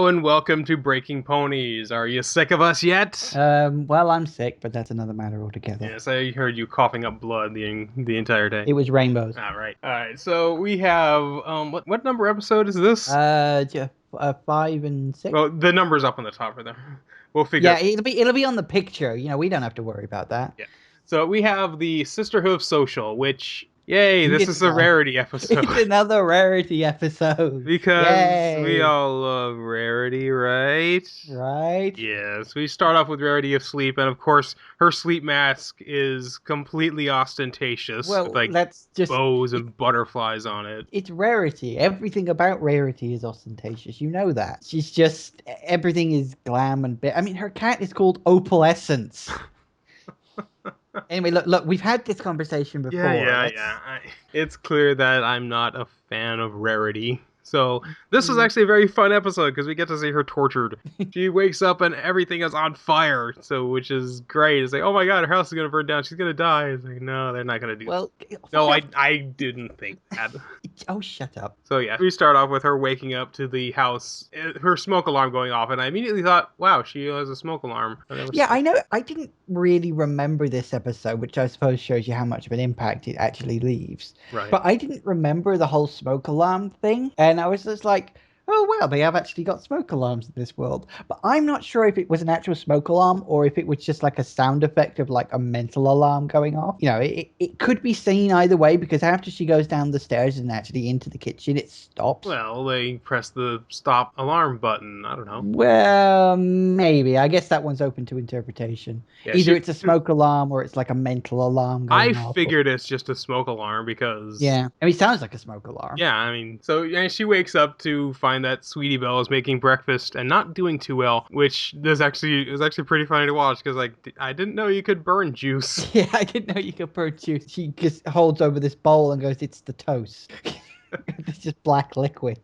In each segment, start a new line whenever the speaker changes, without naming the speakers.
and welcome to Breaking Ponies. Are you sick of us yet?
Well, I'm sick, but that's another matter altogether.
Yes, I heard you coughing up blood the entire day.
It was rainbows.
All right. So we have what number episode is this?
Just 5 and 6.
Well, the number's up on the top for them. We'll figure.
Yeah, it'll be on the picture. We don't have to worry about that.
Yeah. So we have the Sisterhooves social, which yay, this is a
Yeah.
Rarity episode.
It's another Rarity episode.
Because we
Yay!
all love Rarity, right?
Right?
Yes, we start off with Rarity of sleep, and of course, her sleep mask is completely ostentatious, with
Well,
like
let's just.
bows and butterflies on it.
It's Rarity. Everything about Rarity is ostentatious. You know that. She's just everything is glam and bit. I mean, her cat is called Opalescence. Anyway, look, we've had this conversation before.
It's clear that I'm not a fan of Rarity. So this was actually a very fun episode because we get to see her tortured. She wakes up and everything is on fire, which is great. It's like, oh my god, her house is gonna burn down. She's gonna die. It's like, no, they're not gonna do that.
Well,
No, I didn't think that.
Oh, shut up.
So yeah, we start off with her waking up to the house, her smoke alarm going off, and I immediately thought, wow, she has a smoke alarm.
Yeah, I know. I didn't really remember this episode, which I suppose shows you how much of an impact it actually leaves.
Right.
But I didn't remember the whole smoke alarm thing, and I was just like, oh, well, they have actually got smoke alarms in this world. But I'm not sure if it was an actual smoke alarm or if it was just like a sound effect of like a mental alarm going off. It could be seen either way because after she goes down the stairs and actually into the kitchen, it stops.
Well, they press the stop alarm button. I don't know.
Well, maybe. I guess that one's open to interpretation.
Yeah,
Either it's a smoke alarm or it's like a mental alarm going off.
I figured it's just a smoke alarm because...
Yeah. I mean, it sounds like a smoke alarm.
Yeah, I mean, so yeah, she wakes up to find that Sweetie Belle is making breakfast and not doing too well, which is actually pretty funny to watch because like I didn't know you could burn juice.
Yeah, I didn't know you could burn juice. She just holds over this bowl and goes, "It's the toast." It's just black liquid.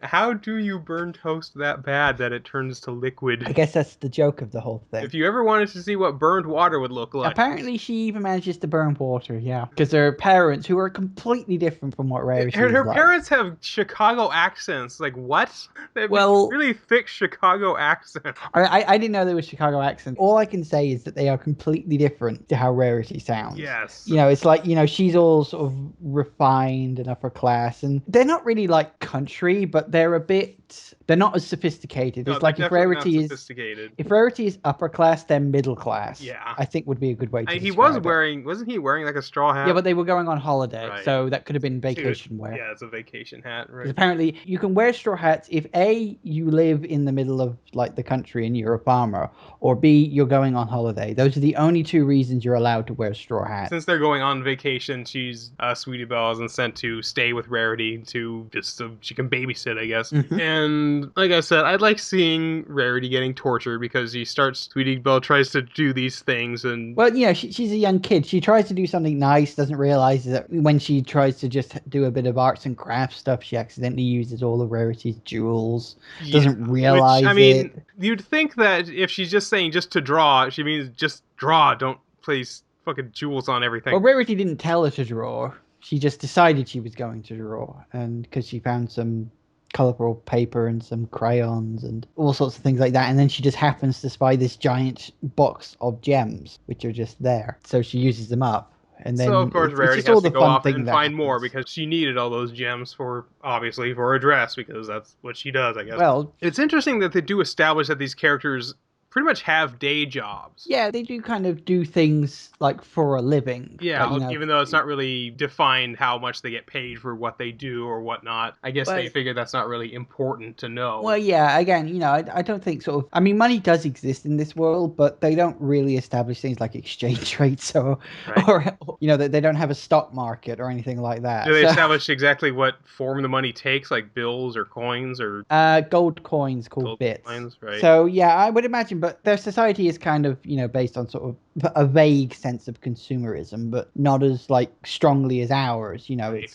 How do you burn toast that bad that it turns to liquid?
I guess that's the joke of the whole thing.
If you ever wanted to see what burned water would look like.
Apparently she even manages to burn water, yeah. Because her parents, who are completely different from what Rarity is
her
like.
parents have Chicago accents. Like, what? They have really thick Chicago accents.
I didn't know there was Chicago accents. All I can say is that they are completely different to how Rarity sounds.
Yes.
It's like, she's all sort of refined and upper class. And they're not really like country, but they're not as sophisticated.
No,
it's like if Rarity is upper class, they're middle class.
Yeah.
I think would be a good way to
he
describe
wasn't he wearing like a straw hat?
Yeah, but they were going on holiday,
right.
So that could have been vacation wear.
Yeah, it's a vacation hat, right?
Apparently you can wear straw hats if A, you live in the middle of like the country and you're a farmer, or B, you're going on holiday. Those are the only two reasons you're allowed to wear straw hats.
Since they're going on vacation, Sweetie Belle isn't sent to stay with Rarity just so she can babysit, I guess.
Mm-hmm.
And like I said, I like seeing Rarity getting tortured because Sweetie Belle tries to do these things and...
Well, she's a young kid. She tries to do something nice, doesn't realize that when she tries to just do a bit of arts and crafts stuff, she accidentally uses all of Rarity's jewels, doesn't realize it.
You'd think that if she's just saying just to draw, she means just draw, don't place fucking jewels on everything.
Well, Rarity didn't tell her to draw. She just decided she was going to draw, and because she found some colorful paper and some crayons and all sorts of things like that, and then she just happens to spy this giant box of gems which are just there, so she uses them up, and then
so of course Rarity has to go off and find more because she needed all those gems for a dress, because that's what she does, I guess.
Well,
it's interesting that they do establish that these characters pretty much have day jobs.
Yeah, they do kind of do things like for a living.
Yeah, even though it's not really defined how much they get paid for what they do or whatnot. I guess they figure that's not really important to know.
Well, yeah, again, I don't think money does exist in this world, but they don't really establish things like exchange rates or they don't have a stock market or anything like that.
Do they establish exactly what form the money takes, like bills or coins or...
gold coins called bits.
Coins, right.
So, yeah, I would imagine, but their society is kind of, based on sort of a vague sense of consumerism, but not as like strongly as ours.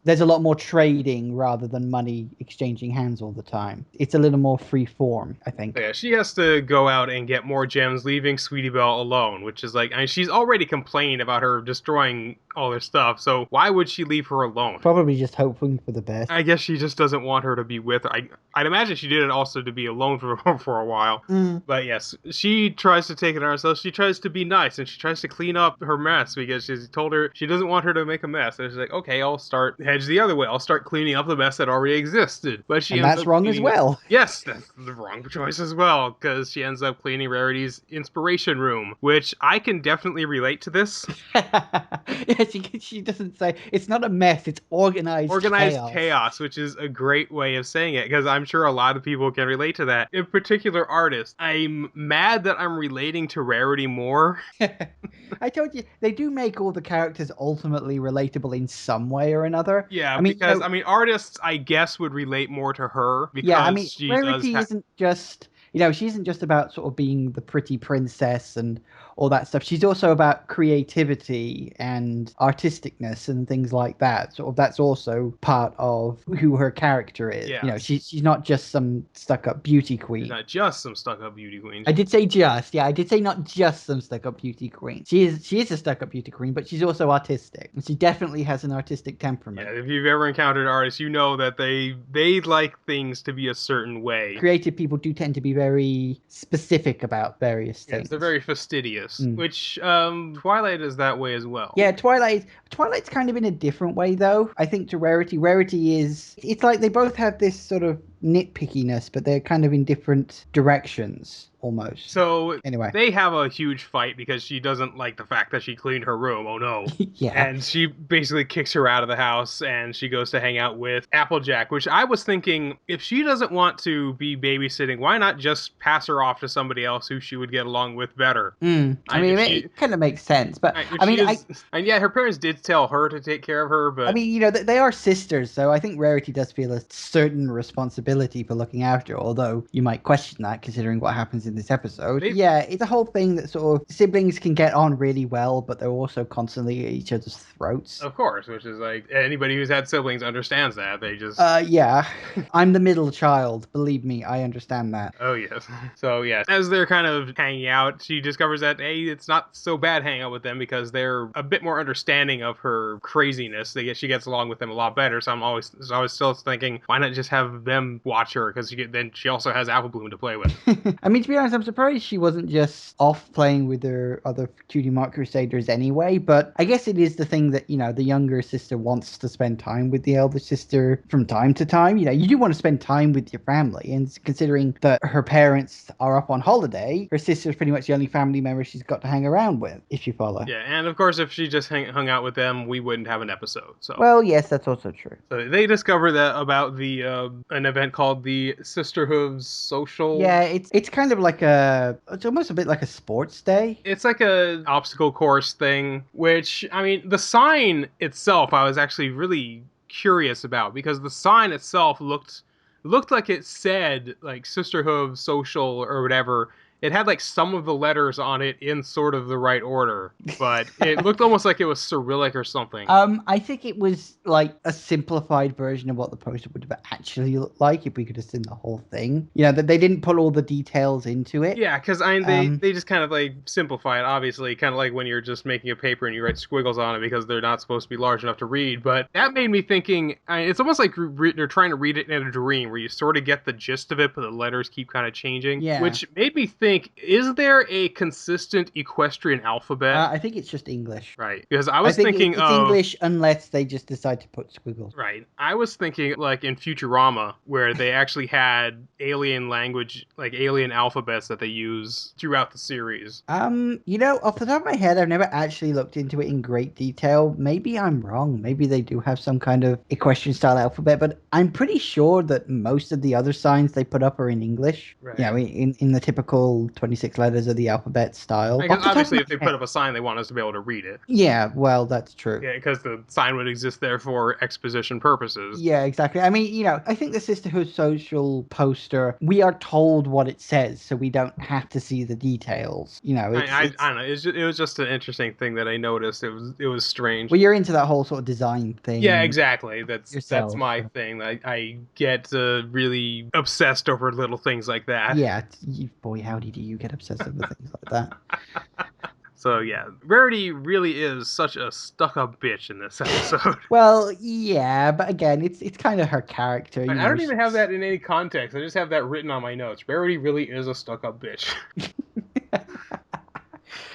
There's a lot more trading rather than money exchanging hands all the time. It's a little more free form, I think.
Yeah, she has to go out and get more gems, leaving Sweetie Belle alone, which is like, she's already complained about her destroying all their stuff. So why would she leave her alone?
Probably just hoping for the best.
I guess she just doesn't want her to be with her. I'd imagine she did it also to be alone for a while. But yes, she tries to take it on herself. She tries to be nice and she tries to clean up her mess because she's told her she doesn't want her to make a mess. And she's like, okay, I'll start hedge the other way. I'll start cleaning up the mess that already existed. But she
And
ends
that's
up
wrong as well.
Yes, that's the wrong choice as well because she ends up cleaning Rarity's inspiration room, which I can definitely relate to this.
Yeah, she doesn't say it's not a mess, it's organized
chaos, which is a great way of saying it because I'm sure a lot of people can relate to that. In particular, artists. I'm mad that I'm relating to Rarity more.
I told you they do make all the characters ultimately relatable in some way or another.
Yeah,
I mean,
because artists, I guess, would relate more to her because
yeah, I mean,
she
Rarity isn't just she isn't just about sort of being the pretty princess and all that stuff. She's also about creativity and artisticness and things like that. Sort of that's also part of who her character is.
Yeah.
She's not just some stuck-up beauty queen.
She's not just some stuck-up beauty queen.
I did say just, yeah, I did say not just some stuck-up beauty queen. She is a stuck-up beauty queen, but she's also artistic. And she definitely has an artistic temperament.
Yeah, if you've ever encountered artists, you know that they like things to be a certain way.
Creative people do tend to be very specific about various things.
Yes, they're very fastidious, which Twilight is that way as well.
Yeah, Twilight's kind of in a different way though. I think to Rarity. Rarity it's like they both have this sort of nitpickiness, but they're kind of in different directions. Almost.
So
anyway,
they have a huge fight because she doesn't like the fact that she cleaned her room. Oh no.
Yeah.
And she basically kicks her out of the house and she goes to hang out with Applejack, which I was thinking if she doesn't want to be babysitting, why not just pass her off to somebody else who she would get along with better?
I mean, it kind of makes sense, but
and yeah, her parents did tell her to take care of her, but
I mean, they are sisters, so I think Rarity does feel a certain responsibility for looking after her, although you might question that considering what happens in this episode. Yeah, it's a whole thing that sort of siblings can get on really well, but they're also constantly at each other's throats.
Of course, which is like anybody who's had siblings understands that. They just
yeah. I'm the middle child. Believe me, I understand that.
Oh yes. So yeah, as they're kind of hanging out, she discovers that hey, it's not so bad hanging out with them because they're a bit more understanding of her craziness. She gets along with them a lot better. So I was still thinking, why not just have them watch her? Because then she also has Apple Bloom to play with.
I mean, to be honest, I'm surprised she wasn't just off playing with her other Cutie Mark Crusaders anyway, but I guess it is the thing that, the younger sister wants to spend time with the elder sister from time to time. You do want to spend time with your family, and considering that her parents are up on holiday, her sister's pretty much the only family member she's got to hang around with, if you follow.
Yeah, and of course, if she just hung out with them, we wouldn't have an episode. So
well, yes, that's also true.
So they discover that about the an event called the Sisterhooves social.
Yeah, it's kind of like it's almost a bit like a sports day.
It's like a obstacle course thing, which, I mean, the sign itself I was actually really curious about because the sign itself looked like it said like Sisterhooves social or whatever. It had like some of the letters on it in sort of the right order, but it looked almost like it was Cyrillic or something.
I think it was like a simplified version of what the poster would have actually looked like if we could have seen the whole thing. That they didn't put all the details into it.
Yeah, because they just kind of like simplify it, obviously, kind of like when you're just making a paper and you write squiggles on it because they're not supposed to be large enough to read. But that made me thinking, it's almost like they're trying to read it in a dream where you sort of get the gist of it, but the letters keep kind of changing.
Yeah.
Which made me think, is there a consistent equestrian alphabet?
I think it's just English.
Right. Because I was thinking
it's English unless they just decide to put squiggles.
Right. I was thinking like in Futurama where they actually had alien language, like alien alphabets that they use throughout the series.
Off the top of my head, I've never actually looked into it in great detail. Maybe I'm wrong. Maybe they do have some kind of equestrian style alphabet, but I'm pretty sure that most of the other signs they put up are in English.
Right.
In the typical 26 letters of the alphabet style.
Because obviously if they put up a sign, they want us to be able to read it.
Yeah, well, that's true.
Yeah, because the sign would exist there for exposition purposes.
Yeah, exactly. I mean, I think the Sisterhood social poster, we are told what it says, so we don't have to see the details.
I don't know. It was just an interesting thing that I noticed. It was strange.
Well, you're into that whole sort of design thing.
Yeah, exactly. That's my
so.
thing. I get really obsessed over little things like that.
Yeah, boy, howdy do you get obsessed over things like that.
So yeah, Rarity really is such a stuck-up bitch in this episode.
Well, yeah, but again, it's kind of her character,
I
you
I
know.
don't even have that in any context. I just have that written on my notes. Rarity really is a stuck-up bitch.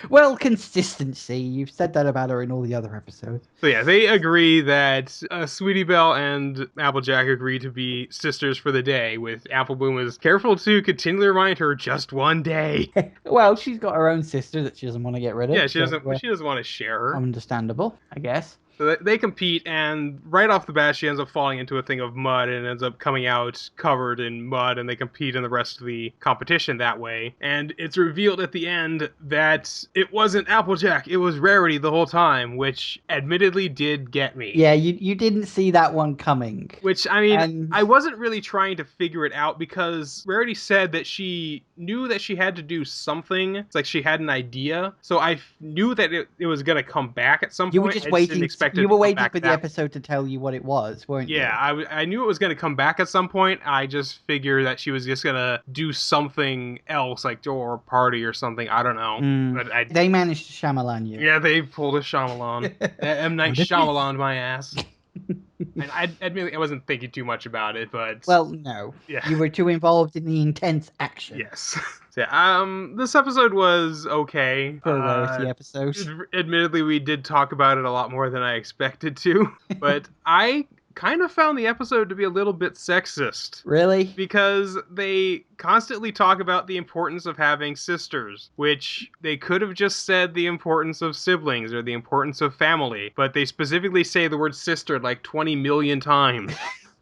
Well, consistency. You've said that about her in all the other episodes.
So yeah, they agree that Sweetie Belle and Applejack agree to be sisters for the day, with Apple Bloom is careful to continually remind her just one day.
Well, she's got her own sister that she doesn't want to get rid of.
Yeah, she doesn't. She doesn't want to share her.
Understandable, I guess.
So they compete, and right off the bat, she ends up falling into a thing of mud and ends up coming out covered in mud, and they compete in the rest of the competition that way. And it's revealed at the end that it wasn't Applejack, it was Rarity the whole time, which admittedly did get me.
Yeah, you didn't see that one coming.
Which, I mean, I wasn't really trying to figure it out because Rarity said that she knew that she had to do something. It's like she had an idea. So I knew that it was going to come back at some point.
You were just waiting. You were waiting for the
that
episode to tell you what it was, weren't you?
Yeah, I knew it was going to come back at some point. I just figured that she was just going to do something else, like or a party or something. I don't know. But
they managed to Shyamalan you.
Yeah, they pulled a Shyamalan. M. Night Shyamalan my ass. And I admit I wasn't thinking too much about it, but...
Well, no.
Yeah.
You were too involved in the intense action.
Yes. So, this episode was okay.
For a Rarity episode.
Admittedly, we did talk about it a lot more than I expected to, but I kind of found the episode to be a little bit sexist.
Really?
Because they constantly talk about the importance of having sisters, which they could have just said the importance of siblings or the importance of family, but they specifically say the word sister like 20 million times.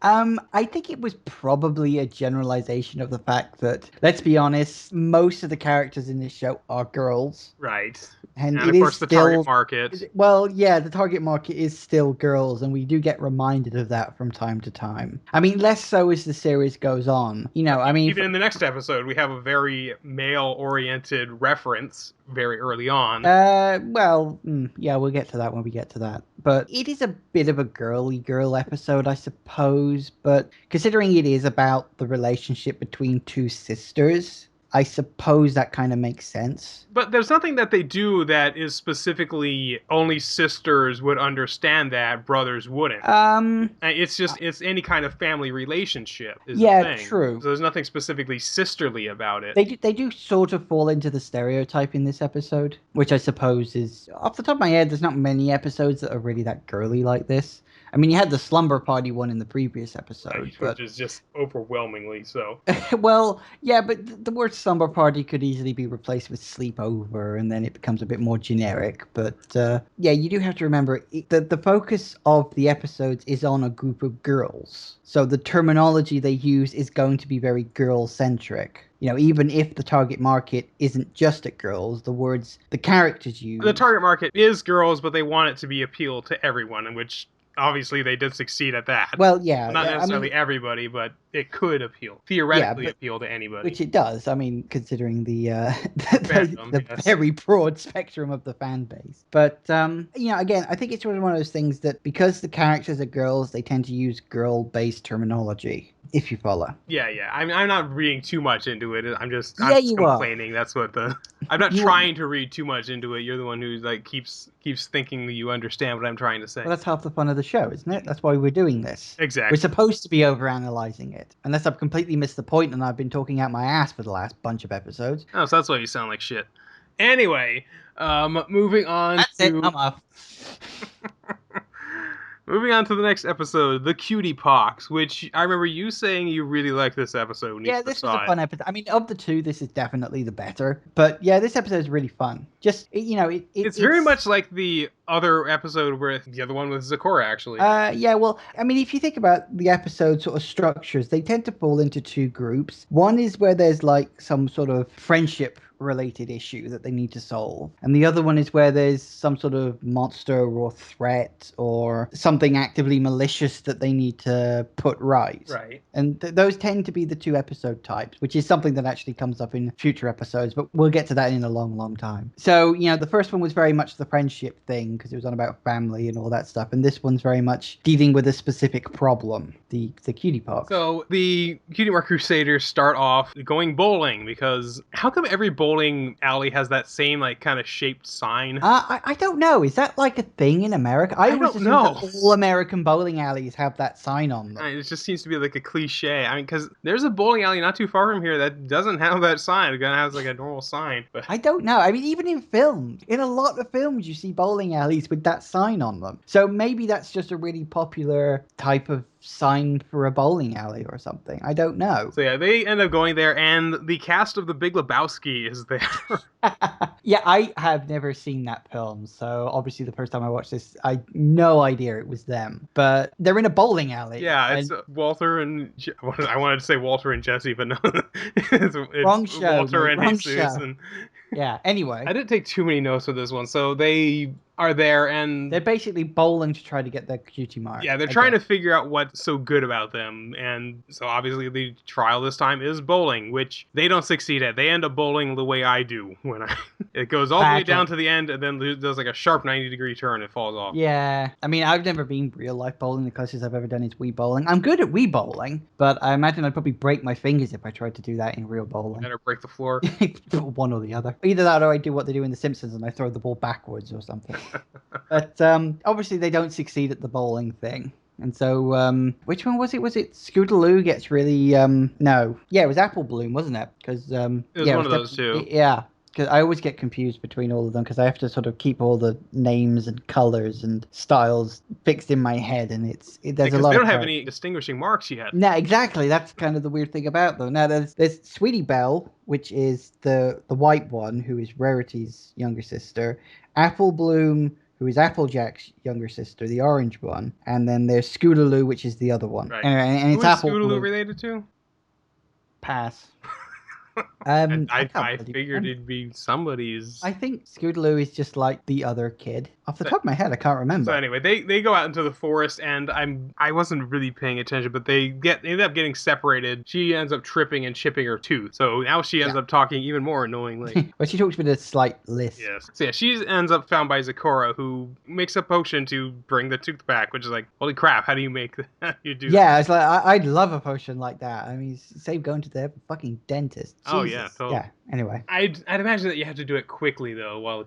I think it was probably a generalization of the fact that, let's be honest, most of the characters in this show are girls.
Right.
And
of course, the target market.
Well, yeah, the target market is still girls, and we do get reminded of that from time to time. I mean, less so as the series goes on. You know, I mean...
Even in the next episode, we have a very male-oriented reference very early on.
Yeah, we'll get to that when we get to that. But it is a bit of a girly girl episode, I suppose. But considering it is about the relationship between two sisters, I suppose that kind of makes sense.
But there's nothing that they do that is specifically only sisters would understand that brothers wouldn't. It's any kind of family relationship is the thing.
True.
So there's nothing specifically sisterly about it.
They do sort of fall into the stereotype in this episode, which I suppose is, off the top of my head, there's not many episodes that are really that girly like this. I mean, you had the slumber party one in the previous episode.
Which is just overwhelmingly so.
Well, yeah, but the word slumber party could easily be replaced with sleepover, and then it becomes a bit more generic. But yeah, you do have to remember that the focus of the episodes is on a group of girls. So the terminology they use is going to be very girl-centric. You know, even if the target market isn't just at girls, the words the characters use...
The target market is girls, but they want it to be appeal to everyone, in which... Obviously, they did succeed at that.
Well, yeah.
Not necessarily everybody, but it could theoretically appeal to anybody.
Which it does. I mean, considering the
Fandom,
very broad spectrum of the fan base. But, you know, again, I think it's one of those things that because the characters are girls, they tend to use girl-based terminology, if you follow.
Yeah. I'm not reading too much into it. I'm just complaining. That's what I'm not trying to read too much into it. You're the one who like keeps thinking that you understand what I'm trying to say.
Well, that's half the fun of the show, isn't it? That's why we're doing this.
Exactly.
We're supposed to be overanalyzing it. Unless I've completely missed the point and I've been talking out my ass for the last bunch of episodes.
Oh, so that's why you sound like shit. Anyway, moving on
it, I'm off.
Moving on to the next episode, the Cutie Pox, which I remember you saying you really liked this episode.
Yeah, this was a fun episode. I mean, of the two, this is definitely the better. But yeah, this episode is really fun. Just, you know,
it's very much like the other episode with the other one with Zecora, actually.
Yeah, well, I mean, if you think about the episode sort of structures, they tend to fall into two groups. One is where there's like some sort of friendship related issue that they need to solve, and the other one is where there's some sort of monster or threat or something actively malicious that they need to put right. And those tend to be the two episode types, which is something that actually comes up in future episodes, but we'll get to that in a long time. So, you know, the first one was very much the friendship thing because it was on about family and all that stuff, and this one's very much dealing with a specific problem, the Cutie Pox.
So the Cutie Mark Crusaders start off going bowling because how come every bowling bowling alley has that same like kind of shaped sign?
I don't know. Is that like a thing in America? I
I
always
don't
assumed that
know.
all American bowling alleys have that sign on them.
It just seems to be like a cliche. I mean, because there's a bowling alley not too far from here that doesn't have that sign. It kind of has like a normal sign, but
I don't know. I mean, even in films, in a lot of films, you see bowling alleys with that sign on them. So maybe that's just a really popular type of sign for a bowling alley or something. I don't know.
so yeah, they end up going there, and the cast of The Big Lebowski is there.
Yeah, I have never seen that film, so obviously the first time I watched this, I no idea it was them. But they're in a bowling alley,
Yeah, it's
and
Walter and I wanted to say Walter and Jesse, but no, it's
wrong show,
Walter
mate,
and
wrong
Jesus.
show.
And
Yeah. Anyway,
I didn't take too many notes for this one, so they are there,
they're
and
basically bowling to try to get their cutie mark.
yeah, they're
I
trying
guess.
to figure out what's so good about them, and so obviously the trial this time is bowling, which they don't succeed at. They end up bowling the way I do when I. It goes all the way down
Badly.
to the end, and then does like a sharp 90-degree turn and falls off.
Yeah, I mean, I've never been real life bowling. The closest I've ever done is Wii bowling. I'm good at Wii bowling, but I imagine I'd probably break my fingers if I tried to do that in real bowling.
Better break the floor.
One or the other. Either that or I do what they do in The Simpsons and I throw the ball backwards or something. But obviously they don't succeed at the bowling thing. And so, which one was it? Was it Scootaloo gets really, no. Yeah, it was Apple Bloom, wasn't it? Because,
It was
yeah,
one of those two.
Yeah. Because I always get confused between all of them because I have to sort of keep all the names and colors and styles fixed in my head, and there's a
Because
lot
they
of
don't have any distinguishing marks yet.
No, exactly. That's kind of the weird thing about them. Now there's Sweetie Belle, which is the white one, who is Rarity's younger sister. Apple Bloom, who is Applejack's younger sister, the orange one, and then there's Scootaloo, which is the other one.
Right.
Anyway, and
Who
it's
is
Apple
Scootaloo
Bloom.
related to?
Pass.
I
can't
I
bloody
figured
remember.
it'd be somebody's.
I think Scootaloo is just like the other kid. Off the
So,
top of my head, I can't
so
remember.
anyway, they go out into the forest, and I wasn't really paying attention, but they end up getting separated. She ends up tripping and chipping her tooth, so now she ends
Yeah.
up talking even more annoyingly.
But she talks with a slight lisp.
Yes. So yeah, she ends up found by Zecora, who makes a potion to bring the tooth back, which is like, holy crap, how do you make that? How do you do
Yeah,
that?
it's like I'd love a potion like that. I mean, save going to the fucking dentist.
Oh yeah,
Jesus.
totally.
Yeah. Anyway.
I'd imagine that you have to do it quickly though, while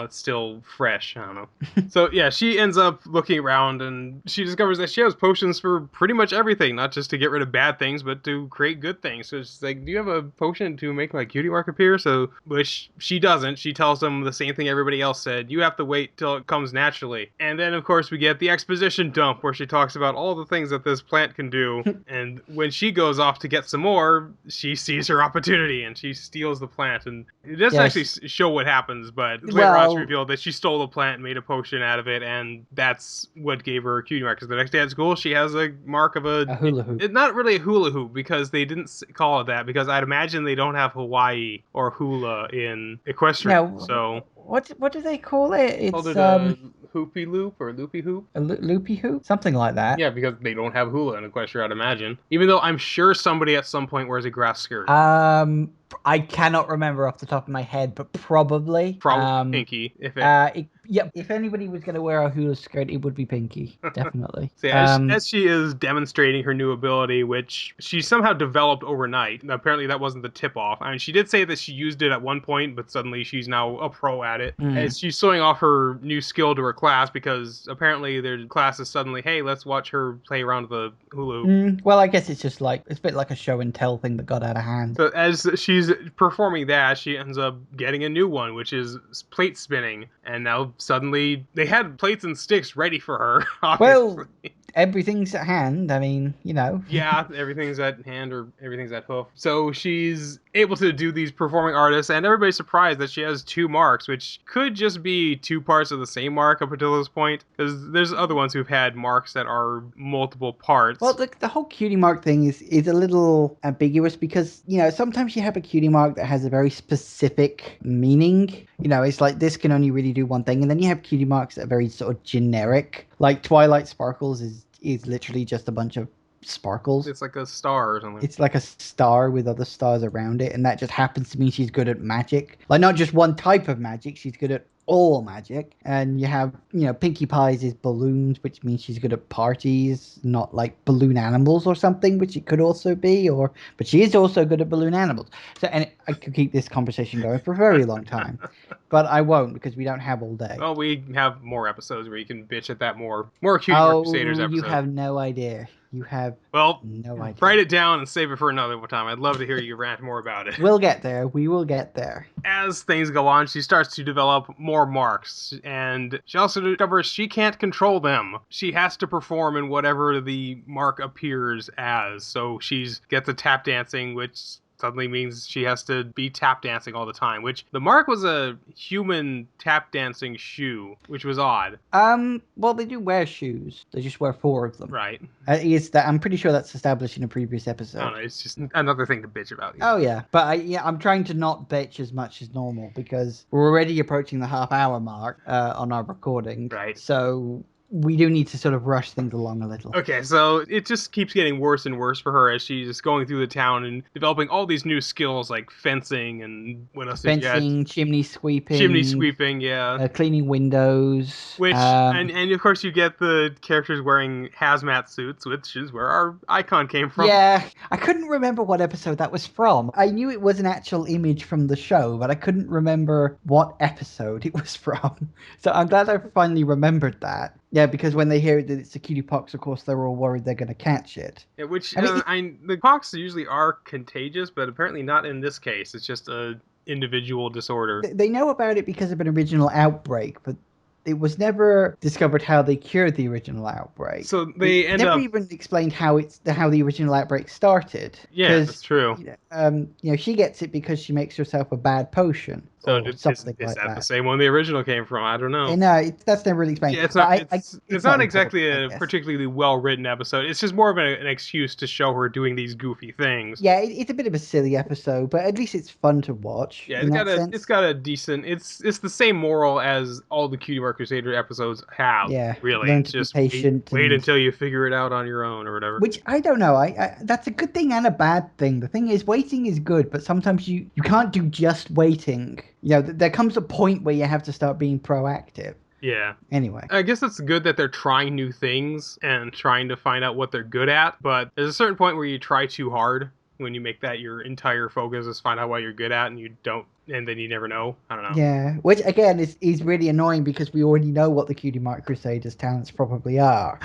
it's still fresh. I don't know. So yeah, she ends up looking around and she discovers that she has potions for pretty much everything, not just to get rid of bad things, but to create good things. So she's like, "Do you have a potion to make my cutie mark appear?" So, which she doesn't. She tells them the same thing everybody else said. You have to wait till it comes naturally. And then of course we get the exposition dump where she talks about all the things that this plant can do. And when she goes off to get some more, she sees her opportunity and she steals the plant. And it doesn't actually show what happens, but later on it's revealed that she stole the plant and made a potion out of it, and that's what gave her a cutie mark. Because the next day at school, she has a mark of a
hula hoop.
It's not really a hula hoop because they didn't call it that. Because I'd imagine they don't have Hawaii or hula in Equestria.
No,
So
what do they call it? It's
called it a hoopy loop or loopy hoop.
a loopy hoop, something like that.
Yeah, because they don't have hula in Equestria, I'd imagine. Even though I'm sure somebody at some point wears a grass skirt.
I cannot remember off the top of my head, but probably.
Pinky.
If anybody was going to wear a hula skirt, it would be Pinky, definitely.
So as she is demonstrating her new ability, which she somehow developed overnight. Apparently that wasn't the tip-off. I mean, she did say that she used it at one point, but suddenly she's now a pro at it. As she's showing off her new skill to her class, because apparently their class is suddenly, hey, let's watch her play around with the hula hoop.
Well, I guess it's just like, it's a bit like a show and tell thing that got out of hand.
So as she's performing that, she ends up getting a new one, which is plate spinning. And now suddenly they had plates and sticks ready for her, obviously.
Well, everything's at hand. I mean, you know.
Yeah, everything's at hand or everything's at hoof. So she's able to do these performing artists, and everybody's surprised that she has two marks, which could just be two parts of the same mark up until this point, because there's other ones who've had marks that are multiple parts.
Well, the whole cutie mark thing is a little ambiguous because, you know, sometimes you have a cutie mark that has a very specific meaning. You know, it's like this can only really do one thing, and then you have cutie marks that are very sort of generic. Like Twilight Sparkles is literally just a bunch of sparkles.
It's like a star or something.
It's like a star with other stars around it, and that just happens to mean she's good at magic. Like, not just one type of magic, she's good at all magic. And you have, Pinkie Pie's is balloons, which means she's good at parties, not like balloon animals or something, which it could also be, but she is also good at balloon animals. So, and I could keep this conversation going for a very long time, but I won't because we don't have all day.
Well, we have more episodes where you can bitch at that more Cutie Mark Crusaders
Oh, you
episode.
have no idea. You have
Well,
no idea.
write it down and save it for another time. I'd love to hear you rant more about it.
We'll get there. We will get there.
As things go on, she starts to develop more marks, and she also discovers she can't control them. She has to perform in whatever the mark appears as. So she's gets a tap dancing, which suddenly means she has to be tap dancing all the time, which the mark was a human tap dancing shoe, which was odd.
Well, they do wear shoes. They just wear 4 of them.
Right.
I'm pretty sure that's established in a previous episode.
I don't know, it's just another thing to bitch about.
Oh yeah, but I'm trying to not bitch as much as normal because we're already approaching the half-hour mark on our recording.
Right.
So we do need to sort of rush things along a little.
Okay, so it just keeps getting worse and worse for her as she's going through the town and developing all these new skills like fencing and what else?
Fencing, chimney sweeping.
Yeah.
Cleaning windows.
Which and of course you get the characters wearing hazmat suits, which is where our icon came from.
Yeah, I couldn't remember what episode that was from. I knew it was an actual image from the show, but I couldn't remember what episode it was from. So I'm glad I finally remembered that. Yeah, because when they hear that it's a cutie pox, of course, they're all worried they're going to catch it.
Yeah, which, the pox usually are contagious, but apparently not in this case. It's just a individual disorder.
They know about it because of an original outbreak, but it was never discovered how they cured the original outbreak.
So they
never even explained how the original outbreak started.
Yeah, that's true.
She gets it because she makes herself a bad potion.
So is that the same one the original came from? I don't know.
No, that's never really explained.
Yeah, it's not exactly a particularly well-written episode. It's just more of an excuse to show her doing these goofy things.
Yeah, it's a bit of a silly episode, but at least it's fun to watch.
Yeah, it's got a decent. It's the same moral as all the Cutie Mark Crusader episodes have.
Yeah,
really.
Learn to be patient.
Wait until you figure it out on your own or whatever.
Which I don't know. I that's a good thing and a bad thing. The thing is, waiting is good, but sometimes you can't do just waiting. There comes a point where you have to start being proactive.
Yeah.
Anyway.
I guess it's good that they're trying new things and trying to find out what they're good at, but there's a certain point where you try too hard when you make that your entire focus is find out what you're good at and you don't, and then you never know. I don't know.
Yeah, which again is really annoying because we already know what the Cutie Mark Crusaders' talents probably are.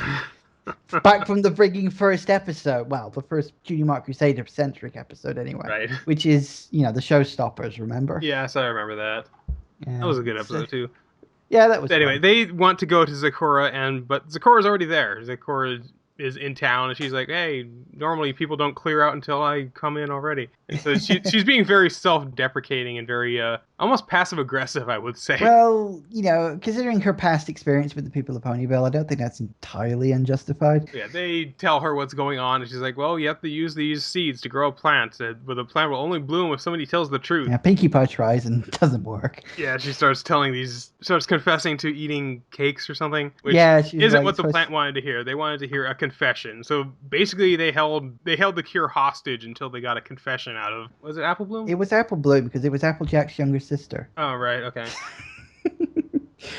Back from the frigging first episode. Well, the first Cutie Mark Crusader centric episode anyway.
Right.
Which is, the showstoppers, remember?
Yes, I remember that. Yeah, that was a good episode too.
Yeah, that was
Anyway,
fun.
They want to go to Zecora, but Zecora's already there. Zecora is in town, and she's like, hey, normally people don't clear out until I come in already. And so she's being very self-deprecating and very almost passive-aggressive, I would say.
Well, considering her past experience with the people of Ponyville, I don't think that's entirely unjustified.
Yeah, they tell her what's going on, and she's like, well, you have to use these seeds to grow a plant, but the plant will only bloom if somebody tells the truth.
Yeah, Pinkie Pie tries and it doesn't work.
Yeah, she starts confessing to eating cakes or something, which isn't
like,
what the plant wanted to hear. They wanted to hear a confession. So basically they held the cure hostage until they got a confession out of, was it Apple Bloom?
It was Apple Bloom because it was Applejack's younger sister.
Oh, right, okay.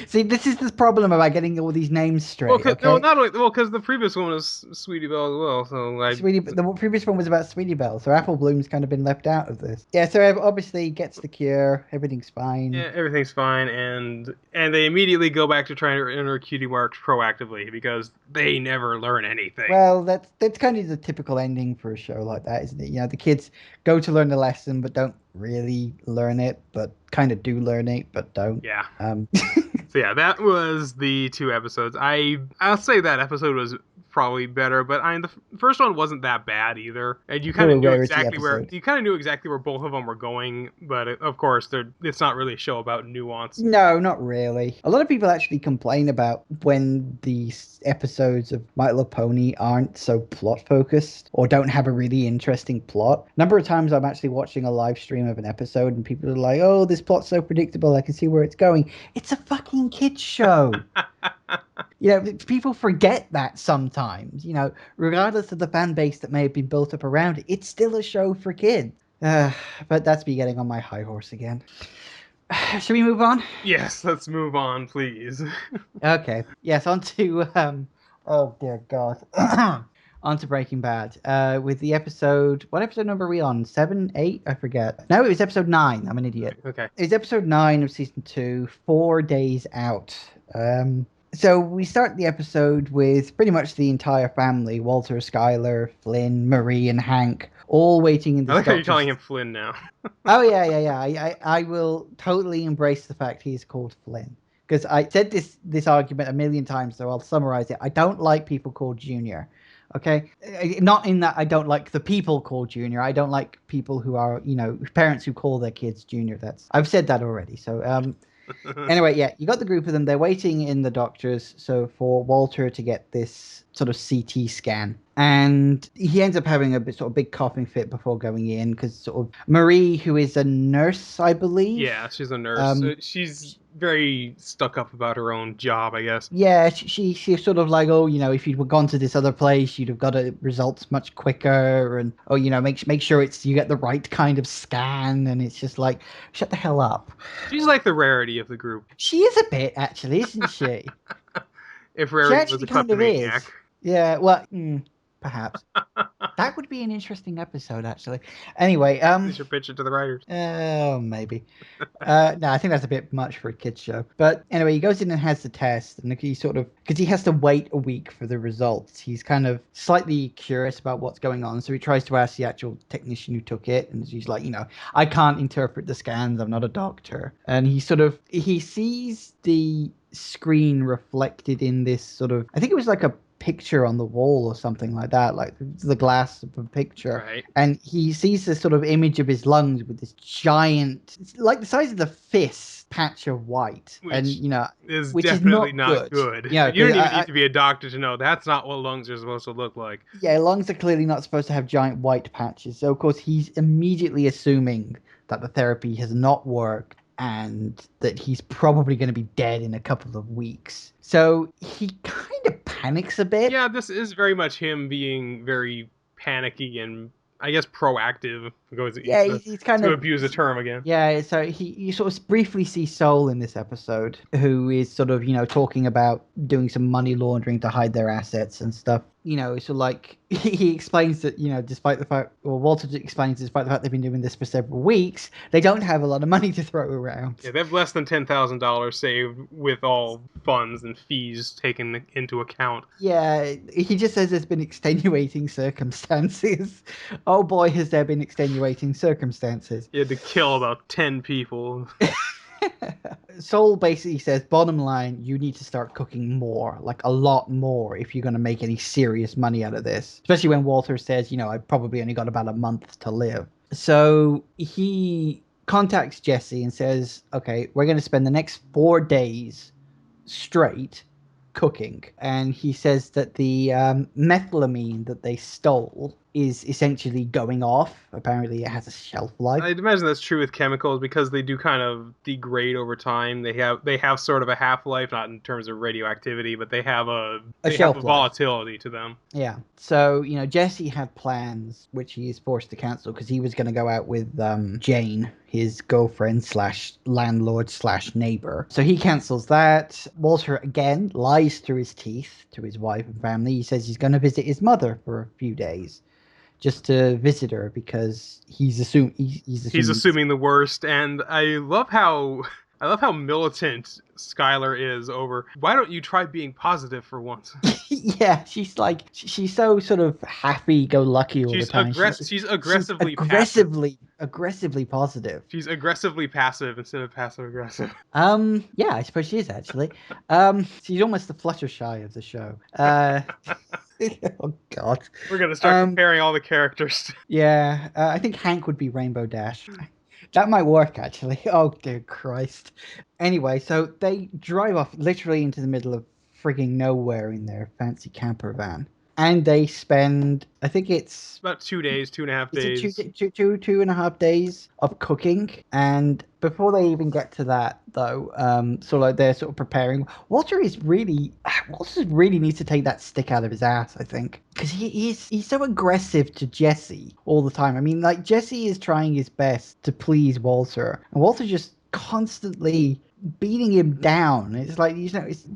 See, this is the problem about getting all these names straight.
Because the previous one was Sweetie Belle as well. So
the previous one was about Sweetie Belle, so Apple Bloom's kind of been left out of this. Yeah, so obviously gets the cure, everything's fine.
Yeah, everything's fine, and they immediately go back to trying to enter Cutie Mark proactively because they never learn anything.
Well, that's kind of the typical ending for a show like that, isn't it? The kids go to learn the lesson, but don't really learn it, but kind of do learn it, but don't.
Yeah. So yeah, that was the 2 episodes. I'll say that episode was probably better, but the first one wasn't that bad either. And you kind of knew exactly where both of them were going, but of course, it's not really a show about nuance.
No, not really. A lot of people actually complain about when these episodes of My Little Pony aren't so plot focused or don't have a really interesting plot. A number of times I'm actually watching a live stream of an episode and people are like, oh, this plot's so predictable, I can see where it's going. It's a fucking kids show. People forget that sometimes, regardless of the fan base that may have been built up around it, it's still a show for kids. But that's me getting on my high horse again. Should we move on?
Yes, let's move on, please.
Okay. Yes, on to oh dear God. On to Breaking Bad. With the episode, what episode number are we on? 7, 8? I forget. No, it was episode 9. I'm an idiot.
Okay.
It's episode 9 of season 2, 4 days out. So we start the episode with pretty much the entire family, Walter, Skyler, Flynn, Marie, and Hank, all waiting in
I
this
like how you're
doctor's...
calling him Flynn now.
Oh yeah. I will totally embrace the fact he's called Flynn. Because I said this argument a million times, so I'll summarize it. I don't like people called Junior. Okay, not in that I don't like the people called Junior. I don't like people who are, parents who call their kids Junior. I've said that already. So anyway, yeah, you got the group of them. They're waiting in the doctor's, so for Walter to get this sort of CT scan. And he ends up having a sort of big coughing fit before going in because sort of Marie, who is a nurse, I believe.
Yeah, she's a nurse. She's very stuck up about her own job, I guess.
Yeah, she's sort of like, oh, if you'd gone to this other place, you'd have got results much quicker, and oh, make sure you get the right kind of scan, and it's just like, shut the hell up.
She's like the Rarity of the group.
She is a bit, actually, isn't she?
If
She
Rarity was
actually
a
kind of is.
kleptomaniac.
Yeah, well, perhaps. That would be an interesting episode, actually. Anyway,
You should pitch it to the writers.
maybe. No, I think that's a bit much for a kid's show. But anyway, he goes in and has the test, and he sort of, because he has to wait a week for the results, he's kind of slightly curious about what's going on. So he tries to ask the actual technician who took it, and he's like, I can't interpret the scans. I'm not a doctor. And he sees the screen reflected in this sort of, I think it was like a picture on the wall or something like that, like the glass of a picture.
Right.
And he sees this sort of image of his lungs with this giant, it's like the size of the fist patch of white.
Which
is
definitely not good.
Yeah,
you don't even need to be a doctor to know that's not what lungs are supposed to look like.
Yeah, lungs are clearly not supposed to have giant white patches. So of course he's immediately assuming that the therapy has not worked and that he's probably going to be dead in a couple of weeks. So he kind of panics a bit.
Yeah, this is very much him being very panicky and, I guess, proactive.
He's kind
to
of
abuse a term again.
Yeah, so you sort of briefly see Soul in this episode, who is sort of, talking about doing some money laundering to hide their assets and stuff. So like he explains that, despite the fact, or Walter explains despite the fact they've been doing this for several weeks, they don't have a lot of money to throw around.
Yeah, they have less than $10,000 saved with all funds and fees taken into account.
Yeah, he just says there's been extenuating circumstances. Oh boy, has there been extenuating circumstances.
You had to kill about 10 people.
Soul basically says, bottom line, you need to start cooking more, like a lot more, if you're going to make any serious money out of this. Especially when Walter says, I've probably only got about a month to live. So he contacts Jesse and says, okay, we're going to spend the next 4 days straight cooking. And he says that the methylamine that they stole is essentially going off. Apparently it has a shelf life.
I'd imagine that's true with chemicals because they do kind of degrade over time. They have sort of a half-life, not in terms of radioactivity, but they have a volatility to them.
Yeah. So, Jesse had plans, which he is forced to cancel because he was going to go out with Jane, his girlfriend / landlord / neighbor. So he cancels that. Walter, again, lies through his teeth to his wife and family. He says he's going to visit his mother for a few days, just to visit her, because he's assuming
the worst. And I love how militant Skylar is over, why don't you try being positive for once?
Yeah, she's so sort of happy-go-lucky all the time.
She's aggressively
positive.
She's aggressively passive instead of passive-aggressive.
Yeah, I suppose she is, actually. She's almost the Fluttershy of the show. Oh, God.
We're going to start comparing all the characters.
Yeah, I think Hank would be Rainbow Dash. That might work, actually. Oh, dear Christ. Anyway, so they drive off literally into the middle of frigging nowhere in their fancy camper van. And they spend, I think it's
about 2 days, 2.5 days.
2.5 days of cooking. And before they even get to that, though, they're sort of preparing. Walter really needs to take that stick out of his ass, I think, because he's so aggressive to Jesse all the time. I mean, like, Jesse is trying his best to please Walter, and Walter just constantly beating him down. It's like, you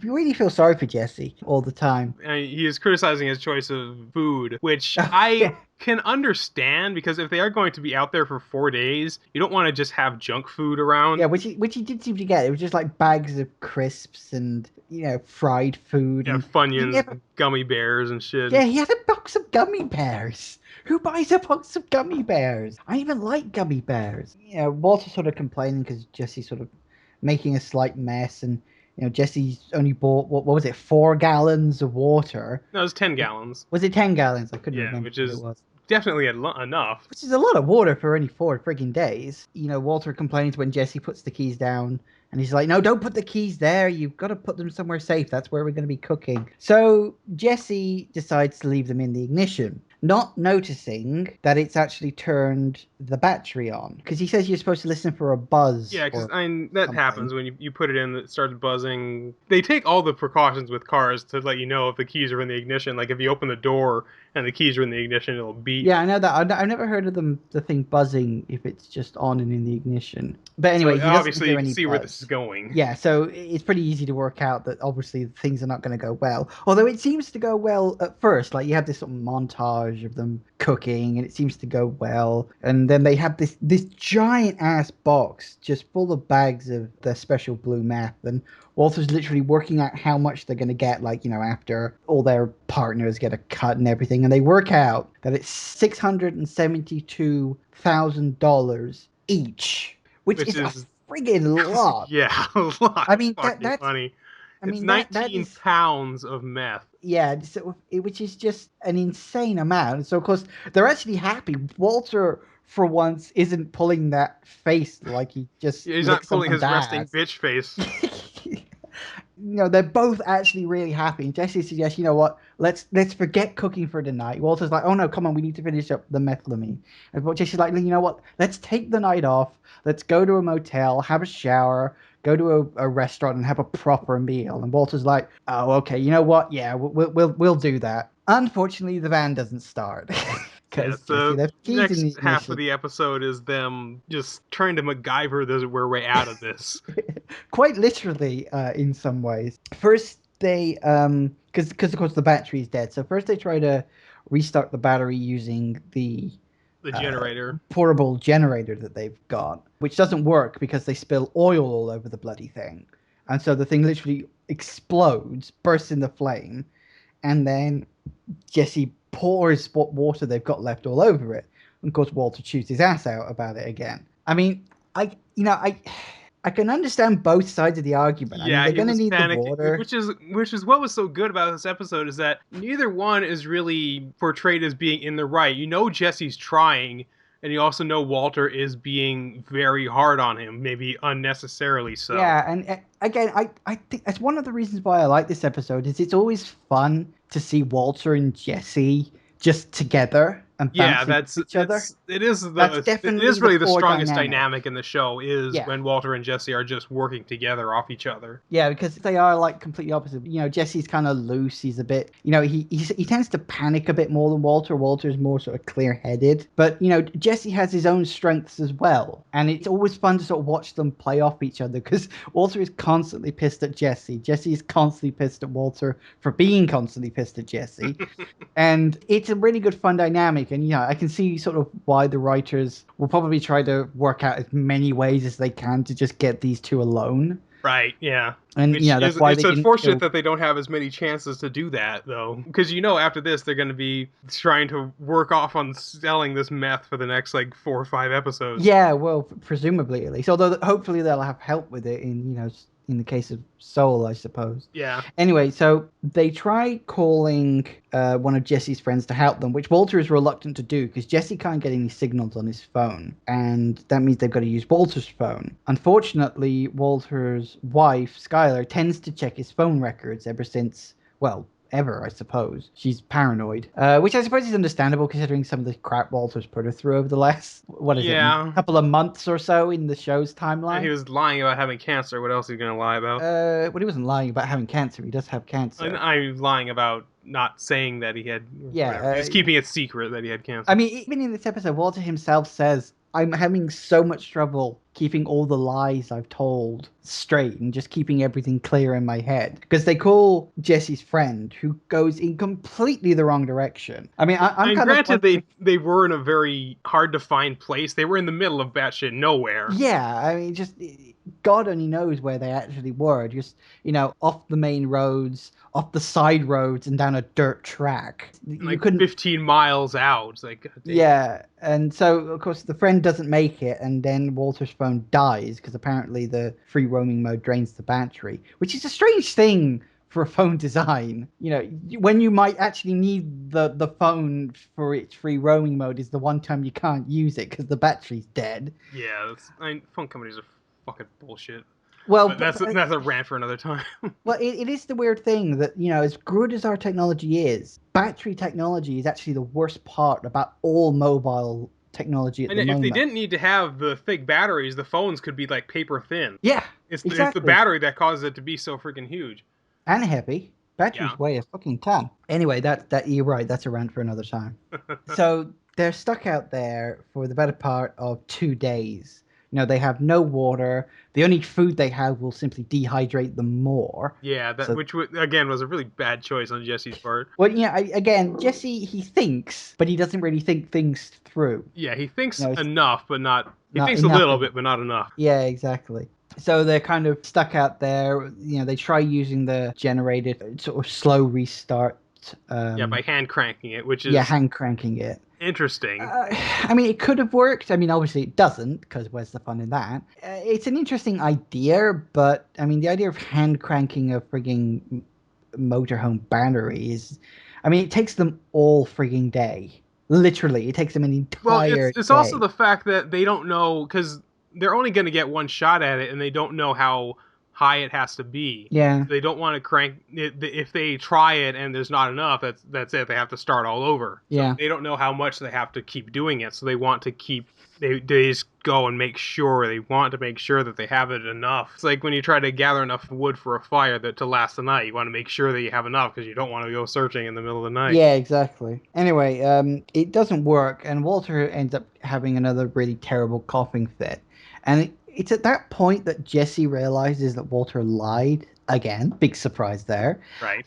really feel sorry for Jesse all the time.
He is criticizing his choice of food, which I
Yeah.
can understand because if they are going to be out there for 4 days, you don't want to just have junk food around.
Yeah, which he did seem to get. It was just like bags of crisps and fried food,
Yeah,
and he
Funyuns,
never.
gummy bears, and shit.
Yeah, he had a box of gummy bears. Who buys a box of gummy bears? I even like gummy bears. Walter's sort of complaining because Jesse's sort of making a slight mess, and Jesse's only bought what was it, 4 gallons of water?
No, it's 10 gallons.
Was it 10 gallons? I couldn't
Yeah,
remember
which
what it
is
was.
definitely enough.
Which is a lot of water for only 4 frigging days. Walter complains when Jesse puts the keys down, and he's like, "No, don't put the keys there. You've got to put them somewhere safe. That's where we're going to be cooking." So Jesse decides to leave them in the ignition, not noticing that it's actually turned the battery on. Because he says you're supposed to listen for a buzz
Yeah, because
or
that
something.
happens when you put it in, it starts buzzing. They take all the precautions with cars to let you know if the keys are in the ignition. Like if you open the door and the keys are in the ignition, it'll beep.
Yeah, I know that. I've never heard of the thing buzzing if it's just on and in the ignition. But
So
anyway, he doesn't
obviously
hear
you can
any
see where this is
buzz.
going.
Yeah, so it's pretty easy to work out that obviously things are not going to go well. Although it seems to go well at first. Like you have this sort of montage of them cooking, and it seems to go well. And then they have this giant ass box just full of bags of the special blue meth, and Walter's literally working out how much they're going to get, like, after all their partners get a cut and everything. And they work out that it's $672,000 each, which
Which
is a
is
friggin' lot.
yeah, a lot
I
of
mean,
fucking
that's,
money.
I
It's
mean, that
19
is,
pounds of meth.
yeah, so, which is just an insane amount. So, of course, they're actually happy. Walter, for once, isn't pulling that face like he just
He's not
licked
pulling
someone's
his resting
ass.
bitch face.
They're both actually really happy. And Jesse suggests, what, let's forget cooking for the night. Walter's like, oh no, come on, we need to finish up the methylamine. And Jesse's like, you know what, let's take the night off. Let's go to a motel, have a shower, go to a restaurant and have a proper meal. And Walter's like, oh, okay, you know what? Yeah, we'll do that. Unfortunately, the van doesn't start
Yeah,
because Jesse
the
left keys in the
next half of
ignition.
the episode is them just trying to MacGyver their way out of this.
Quite literally, in some ways. First, they because of course the battery is dead. So first they try to restart the battery using the
The
uh,
generator.
portable generator that they've got, which doesn't work because they spill oil all over the bloody thing, and so the thing literally explodes, bursts into flame, and then Jesse pours what water they've got left all over it. And of course, Walter chews his ass out about it again. I mean, I can understand both sides of the argument. I mean,
Yeah,
they're
he
gonna
was
need the
panicking,
water.
which is what was so good about this episode is that neither one is really portrayed as being in the right. You know Jesse's trying, and you also know Walter is being very hard on him, maybe unnecessarily so.
Yeah, and again, I think that's one of the reasons why I like this episode is it's always fun to see Walter and Jesse just together and
Yeah,
bouncing off
that's
each other.
it's it is
That's
the it
definitely
is
the
really the
core
strongest
dynamic.
dynamic in the show is
Yeah.
when Walter and Jesse are just working together off each other.
Yeah, because they are like completely opposite. Jesse's kind of loose. He's a bit, he tends to panic a bit more than Walter. Walter's more sort of clear-headed. But, Jesse has his own strengths as well. And it's always fun to sort of watch them play off each other because Walter is constantly pissed at Jesse. Jesse is constantly pissed at Walter for being constantly pissed at Jesse. And it's a really good fun dynamic. And, I can see sort of why the writers will probably try to work out as many ways as they can to just get these two alone.
Right, yeah.
And
Which
that's
is
why
it's
they didn't
unfortunate
kill.
that they don't have as many chances to do that though, because after this they're going to be trying to work off on selling this meth for the next like 4 or 5 episodes.
Yeah, well, presumably at least. Although hopefully they'll have help with it in the case of Soul, I suppose.
Yeah,
Anyway, so they try calling one of Jesse's friends to help them, which Walter is reluctant to do because Jesse can't get any signals on his phone, and that means they've got to use Walter's phone. Unfortunately, Walter's wife, Skylar, tends to check his phone records ever since, well, ever, I suppose. She's paranoid, which I suppose is understandable considering some of the crap Walter's put her through over the last, what is it,
yeah.
couple of months or so in the show's
And he
timeline.
was lying about having cancer. What else are you going to lie about?
Well, he wasn't lying about having cancer. He does have
And
cancer.
I'm lying about not saying that he had
Yeah,
whatever. He was keeping it secret that he had
I
cancer.
mean, even in this episode, Walter himself says I'm having so much trouble keeping all the lies I've told straight and just keeping everything clear in my head. Because they call Jesse's friend, who goes in completely the wrong direction. I mean, I'm
And
kind of
granted, they were in a very hard to find place. They were in the middle of batshit nowhere.
yeah, I mean, just God only knows where they actually were. Just, off the main roads, off the side roads, and down a dirt track. You
Like
couldn't.
15 miles out. It's like, God damn.
Yeah, and so of course the friend doesn't make it, and then Walter's phone dies because apparently the free roaming mode drains the battery, which is a strange thing for a phone design. When you might actually need the phone for its free roaming mode is the one time you can't use it because the battery's dead.
Yeah, phone companies are fucking bullshit.
Well,
But that's a rant for another time.
well, it is the weird thing that, as good as our technology is, battery technology is actually the worst part about all mobile technology at
And
the
if they
moment.
didn't need to have the thick batteries, the phones could be like paper thin.
Yeah,
It's the
exactly.
battery that causes it to be so freaking huge.
And heavy.
Yeah.
Batteries weigh a fucking ton. Anyway, that you're right. That's a rant for another time. So they're stuck out there for the better part of 2 days. They have no water. The only food they have will simply dehydrate them more.
Yeah,
So,
which again was a really bad choice on Jesse's part.
well, again, Jesse, he thinks, but he doesn't really think things through.
Yeah, he thinks
It's
enough, but not. He
not
thinks a
enough.
little bit, but not enough.
Yeah, exactly. So they're kind of stuck out there. They try using the generated sort of slow restart.
Yeah, by hand cranking it, which
Yeah,
is
hand cranking it.
interesting.
I mean, it could have worked. I mean, obviously it doesn't, because where's the fun in that? It's an interesting idea, but I mean, the idea of hand cranking a frigging motorhome battery is, I mean, it takes them all frigging day. Literally, it takes them an
Well,
entire
it's also
day.
the fact that they don't know because they're only going to get one shot at it, and they don't know how high it has to be.
Yeah,
They don't want to crank it. If they try it and there's not enough, that's it. They have to start all over. So
yeah.
they don't know how much they have to keep doing it. So they want to keep. They just go and make sure. They want to make sure that they have it enough. It's like when you try to gather enough wood for a fire to last the night. You want to make sure that you have enough because you don't want to go searching in the middle of the night.
Yeah, exactly. Anyway, it doesn't work, and Walter ends up having another really terrible coughing fit. And it's at that point that Jesse realizes that Walter lied again. Big surprise there.
Right.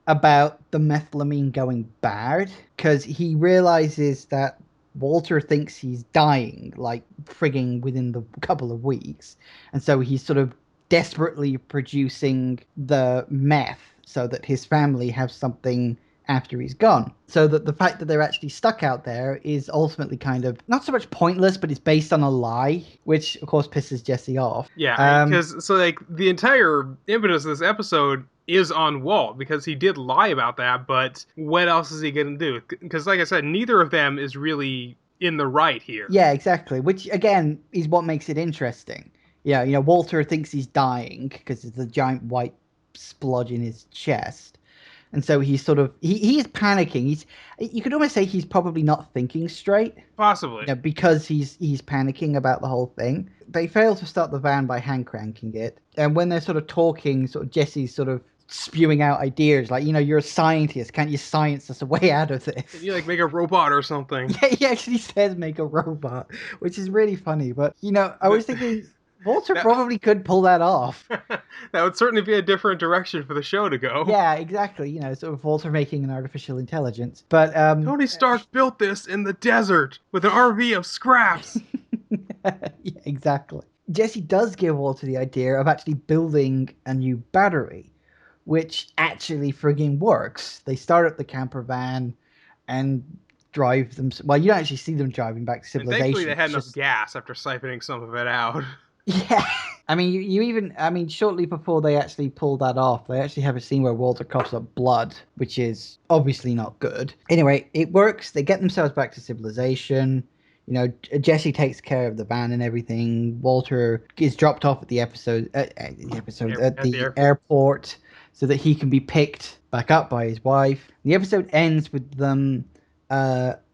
About the methylamine going bad, because he realizes that Walter thinks he's dying, like frigging within the couple of weeks, and so he's sort of desperately producing the meth so that his family have something after he's gone. So that the fact that they're actually stuck out there is ultimately kind of not so much pointless, but it's based on a lie, which of course pisses Jesse off.
Yeah, because so like the entire impetus of this episode is on Walt because he did lie about that, but what else is he gonna do? Because like I said, neither of them is really in the right here.
Yeah, exactly. Which again is what makes it interesting. Yeah, Walter thinks he's dying because it's a giant white splodge in his chest. And so he's sort of he is panicking. You could almost say he's probably not thinking straight,
Possibly.
because he's panicking about the whole thing. They fail to start the van by hand cranking it, and when they're sort of talking, sort of Jesse's sort of spewing out ideas like, you're a scientist, can't you science us a way out of this?
Can you like make a robot or something?
Yeah, he actually says make a robot, which is really funny. But I was thinking Walter
That-
probably could pull that off.
That would certainly be a different direction for the show to go.
Yeah, exactly. Sort of Walter making an artificial intelligence. But
Tony Stark built this in the desert with an RV of scraps.
yeah, exactly. Jesse does give Walter the idea of actually building a new battery, which actually frigging works. They start up the camper van and drive them. Well, you don't actually see them driving back to
And
civilization.
thankfully they had
It's
enough
just-
gas after siphoning some of it out.
Yeah. I mean, you even, I mean, shortly before they actually pull that off, they actually have a scene where Walter coughs up blood, which is obviously not good. Anyway, it works. They get themselves back to civilization. Jesse takes care of the van and everything. Walter is dropped off at the airport so that he can be picked back up by his wife. The episode ends with them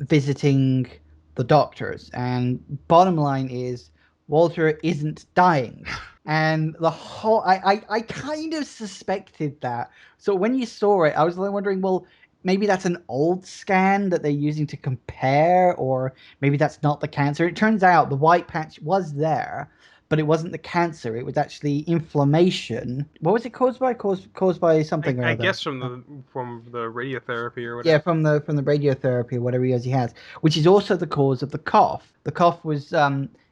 visiting the doctors, and bottom line is Walter isn't dying. And the whole I kind of suspected that. So when you saw it, I was wondering, well, maybe that's an old scan that they're using to compare, or maybe that's not the cancer. It turns out the white patch was there, but it wasn't the cancer. It was actually inflammation. What was it caused by? Caused by something or
I
other.
guess from the radiotherapy or
Yeah,
whatever.
from the radiotherapy or whatever it is he has, which is also the cause of the cough. The cough was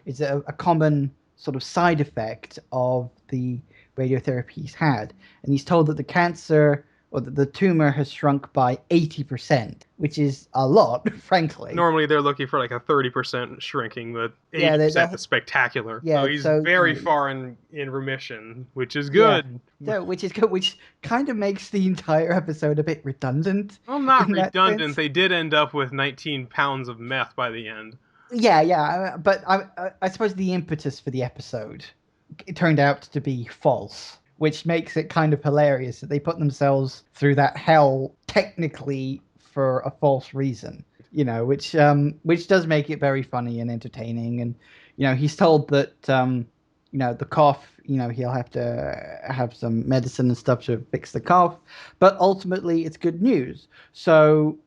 is a common sort of side effect of the radiotherapy he's had, and he's told that the cancer or that the tumor has shrunk by 80%, which is a lot, frankly.
Normally they're looking for like a 30% shrinking, but
Yeah,
80% is spectacular. So
yeah.
he's
So
very far in remission, which is
yeah,
good.
so which is good, which kind of makes the entire episode a bit redundant
Well, not
in that
redundant.
sense.
They did end up with 19 pounds of meth by the end.
Yeah, but I suppose the impetus for the episode it turned out to be false, which makes it kind of hilarious that they put themselves through that hell technically for a false reason. Which does make it very funny and entertaining. And he's told that the cough, he'll have to have some medicine and stuff to fix the cough, but ultimately it's good news. So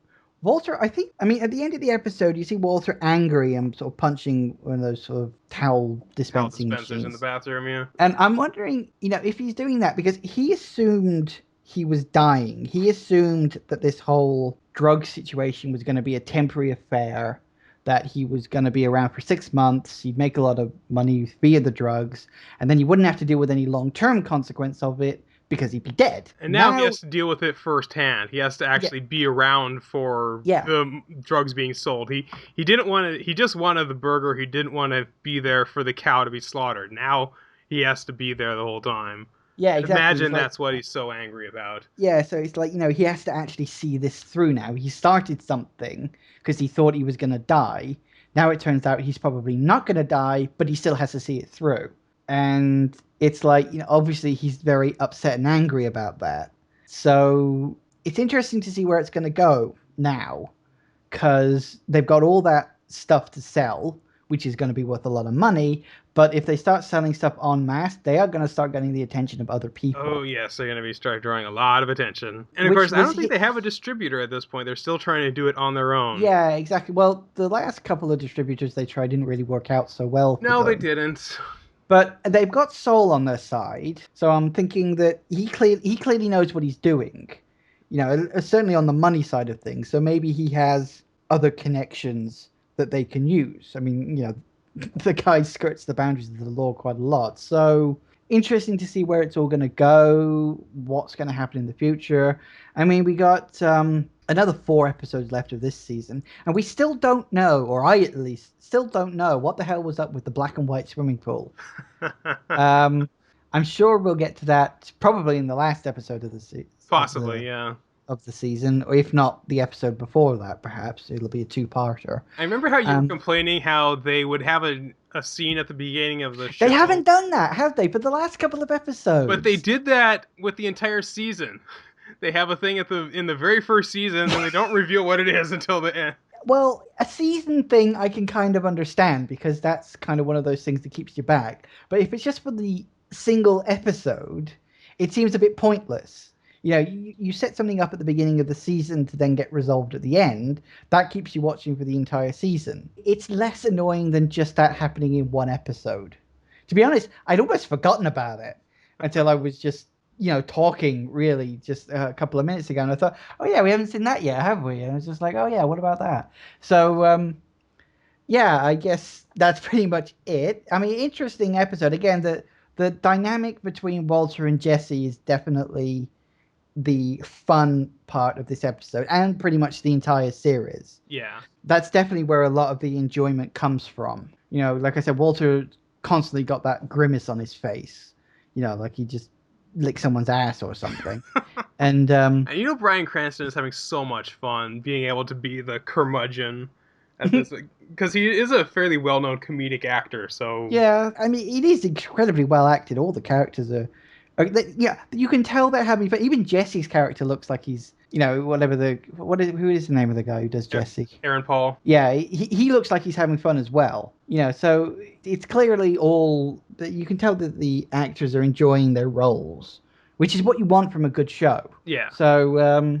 Walter, I mean, at the end of the episode, you see Walter angry and sort of punching one of those sort of towel
Towel
dispensing
dispensers in the
machines.
bathroom, yeah.
And I'm wondering, if he's doing that because he assumed he was dying. He assumed that this whole drug situation was going to be a temporary affair, that he was going to be around for 6 months. He'd make a lot of money via the drugs, and then he wouldn't have to deal with any long-term consequence of it because he'd be dead.
And now he
Now,
has to deal with it firsthand. He has to
yeah,
actually be around for
yeah.
the drugs being sold. He didn't want to. He just wanted the burger. He didn't want to be there for the cow to be slaughtered. Now he has to be there the whole time.
Yeah,
I'd
exactly. It's
imagine
like,
that's what he's so angry about.
yeah, so it's like, he has to actually see this through now. He started something because he thought he was going to die. Now it turns out he's probably not going to die, but he still has to see it through. And it's like, obviously he's very upset and angry about that. So it's interesting to see where it's going to go now because they've got all that stuff to sell, which is going to be worth a lot of money. But if they start selling stuff en masse, they are going to start getting the attention of other
Oh
people,
yes, they're going to be start drawing a lot of attention. And of
which
course, I
was
don't think they have a distributor at this point. They're still trying to do it on their own.
yeah, exactly. Well, the last couple of distributors they tried didn't really work out so well for
No, they
them.
didn't.
But they've got Soul on their side, so I'm thinking that he clearly knows what he's doing. Certainly on the money side of things. So maybe he has other connections that they can use. I mean, the guy skirts the boundaries of the law quite a lot. So interesting to see where it's all going to go, what's going to happen in the future. I mean, we got another 4 episodes left of this season, and we still don't know, or I at least still don't know, what the hell was up with the black and white swimming pool. Um, I'm sure we'll get to that probably in the last episode of the
Possibly, yeah.
of the season, or if not the episode before that, perhaps it'll be a two-parter.
I remember how you were
Um,
complaining how they would have a scene at the beginning of the
they
show,
haven't done that, have they? For the last couple of
but they
episodes.
did that with the entire season. They have a thing in the very first season, and they don't reveal what it is until the end.
Well, a season thing I can kind of understand because that's kind of one of those things that keeps you back. But if it's just for the single episode, it seems a bit pointless. You set something up at the beginning of the season to then get resolved at the end. That keeps you watching for the entire season. It's less annoying than just that happening in one episode. To be honest, I'd almost forgotten about it until I was just talking really just a couple of minutes ago, and I thought, oh yeah, we haven't seen that yet, have we? And I was just like, oh yeah, what about that? So yeah, I guess that's pretty much it. I mean, interesting episode. Again, the dynamic between Walter and Jesse is definitely the fun part of this episode, and pretty much the entire series.
Yeah.
That's definitely where a lot of the enjoyment comes from. Like I said, Walter constantly got that grimace on his face. Like he just lick someone's ass or something. And
And Bryan Cranston is having so much fun being able to be the curmudgeon at this, because he is a fairly well-known comedic actor. So
yeah, I mean, it is incredibly well acted. All the characters yeah, you can tell they're having fun. Even Jesse's character looks like he's, whatever who is the name of the guy who does Jesse?
Aaron Paul.
Yeah, he looks like he's having fun as well. So it's clearly all that you can tell that the actors are enjoying their roles, which is what you want from a good show.
Yeah.
So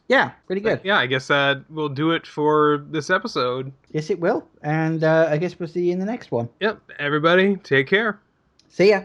Yeah, pretty good.
Yeah, I guess that will do it for this episode.
Yes, it will. And I guess we'll see you in the next one.
Yep, everybody, take care.
See ya.